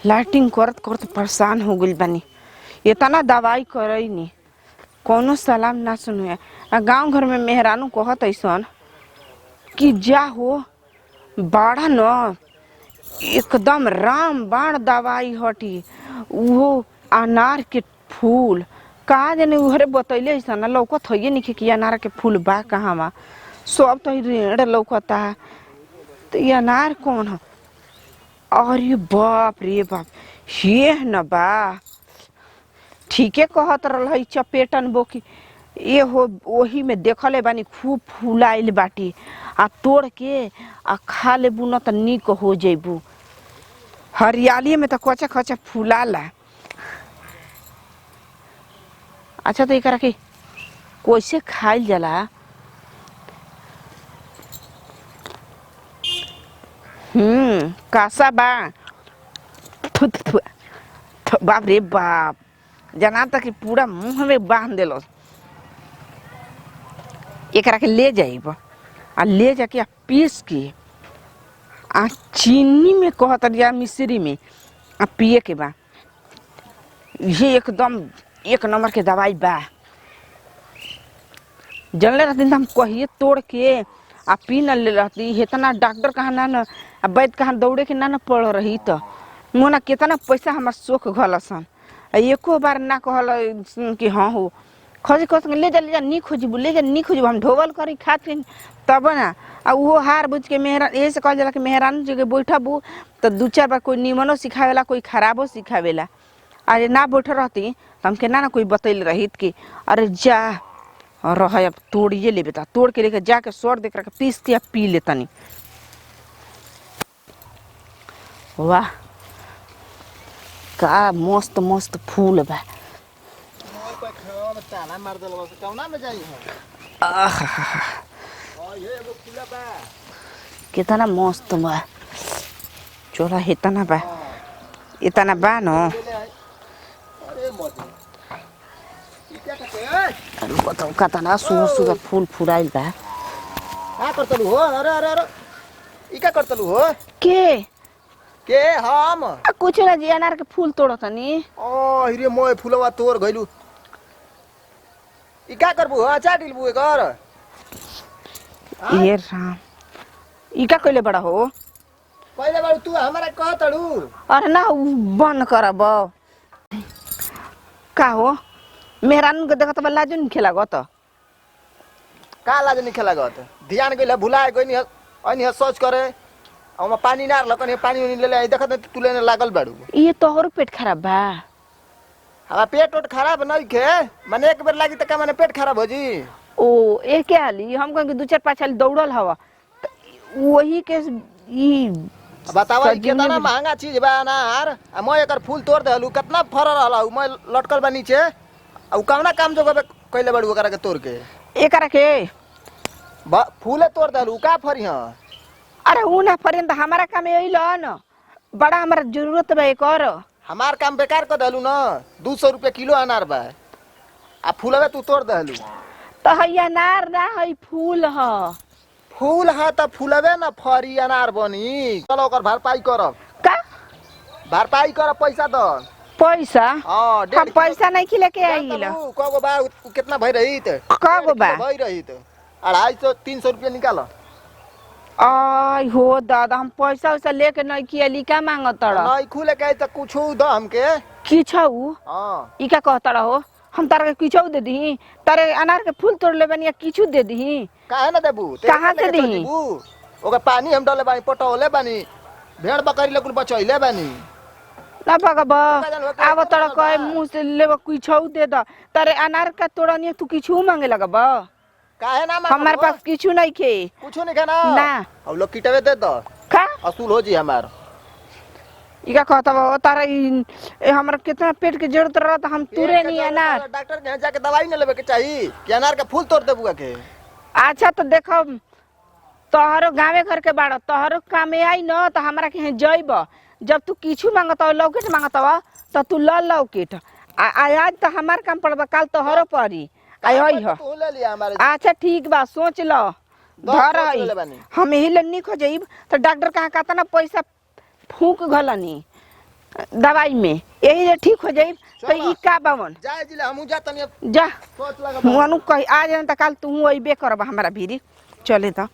Lighting करत करत परेशान हो गइल बानी। इतना दवाई करईनी कौनो सलाम ना सुने। गांव घर में मेहरानू कहत ऐसन कि जा हो बाड़ा न एकदम राम बाण दवाई हटी। वो अनार के फूल कहा जाने उहरे बतैले ऐसा लौकत है नहीं कि अनार के फूल बा कहाँ बा। सब तो रेड़ लौकता। तो ये अनार कौन है? अरे बाप रे बाप, ये न बा ठीके कहत रही चपेटन बोकी। ये हो वही में देखले बानी खूब फूलाइल बाटी। आ तोड़ के आ खा लेबू न त निक हो जेबू। हरियाली में तो कच्चा कच्चा फूलाला। अच्छा तो एकरा के कैसे खाइल जाला? कासा बा। थु, थु, थु, थु, बाप रे बाप, जना तक पूरा मुंह में बांध देलो। एकरा के ले जाइब आ ले जाके आ पीस के आ चीनी में कहत या मिश्री में आ पिए के बा। ये एकदम एक नंबर के दवाई बा। जनले रहती हम कहिए तोड़ के आ पी न ले रहती। इतना डॉक्टर कहाँ ना न वैद्य कहाँ दौड़े के ना न पड़ रही। तो मोना कितना पैसा हमार सोख घलसन। एको बार ना कहल कि हाँ हो खोजी खोज ले जा नी खोजबू ले जा नी खोजबू। हम ढोवल करी खाते तब ना आ वो हार बुझ के मेहरान यही से कहल जाला कि मेहरान जगह बैठबू तो दू चार बार कोई निमनो सिखावेला कोई खराबो सिखावेला। अरे ना बैठ रहती तो हमके ना कोई बतैल रही कि अरे जा रह अब तोड़िए ले बेटा। तोड़ के लेके जाके सर देख रख पीस के पी ले तनी। वाह का मस्त मस्त फूल बा। कितना मस्त बा। चोला इतना बा इतना बा न। अरे बताओ कितना सुंदर सुंदर फूल फुलाइल बा। का करतलू हो? अरे अरे अरे ई का करतलू हो? के हम कुछ ना जी अनार के फूल तोड़ो तनी। ओ हिरे मोय फूलवा तोड़ गइलू। ई का करबू? अच्छा डिलबू एकर। ये राम ई का कइले बड़ा हो? पहिले बार तू हमरा कहतड़ू। अरे ना बंद करब का हो? मेहरान के देखत बा लाजो नहीं खेलागत। का लाज नहीं खेलागत? ध्यान गइल भुलाए गइनी अनि सोच करे ओमा पानी ना लकन पानी उनी ले ले देखत तू लेने लागल बाड़ू। ये तोहर पेट खराब बा। हमारा पेट ओट खराब नहीं के माने एक बार लागी त का माने पेट खराब हो जी। ओ ए के हाली हम कह के दू चार पाँच हाली दौड़ल हवा वही के ई बतावा कितना महंगा चीज बा अनार। आ मैं एकर फूल तोड़ देलू कितना फरल रहला मैं लटकल बा नीचे। आ कौना काम जो कइले बाड़ू ओकरा के तोड़ के? एकरा के फूले तोड़ देलू का फरी हां? अरे ऊ ना फरिन त हमारा काम यही न बड़ा हमारा जरूरत बा एकर। हमार काम बेकार कर देलू ना। 200 रुपया किलो अनार बा आ फूलवे तू तोड़ देलू। तो है अनार ना है फूल ह। फूल है त फूलवे ना फरी अनार बनी। चलो ओकर भरपाई करब। का भरपाई करब? पैसा द। पैसा? हां हम पैसा नहीं खिले के आइल। कगो बा कितना भई रही त? कगो बा भई रही त 250 300 रुपया निकाल। आई हो दादा हम पैसा वैसा लेके नहीं किया लिका मांगत रह। नहीं खुले के त कुछ द हमके किछौ। हां ई का कहत रहो? हम तारे के किछौ दे दी? तारे अनार के फूल तोड़ ले बनिया किछु दे दी? काहे ना देबू? कहां से दी? ओकर पानी हम डाले बानी पटौले बानी भेड़ बकरी लोग बचैले बानी ना भगबा आब तोरा कहे मुंह से लेब किछौ दे द। तारे अनार का तोड़निया तू किछु मांगे लगबा? काहे ना मांगब? हमारे पास किछु नहीं खे। कुछ नहीं खाना ना हम लोग किटवे दे दो का असूल हो जी हमार। इका कहता बा तारा हमरा कितना पेट के जरूरत रहा त हम तुरे नहीं अनार। डॉक्टर के जाके दवाई न लेवे के चाहिए कि अनार का फूल तोड़ देबू के? अच्छा तो देखो तोहरो गाँवे घर के बाड़ तोहरो काम आई न तो हमारा के जइब। जब तू किछु मांगत लौकेट मांगत तो तू ल लौकेट आज तो हमार काम पड़बा काल तोहरो पड़ी आई हो। अच्छा ठीक बा सोच लो धर हम यही ले निक हो जाइब तो डॉक्टर कहाँ कहता ना पैसा फूक घलनी दवाई में यही जे ठीक हो जाई तो ई का बावन जाए जिले हमहू जा तनी अब जा सोच लगा मुआनु कह आज न त काल तू अइबे करब हमरा भीरी चले त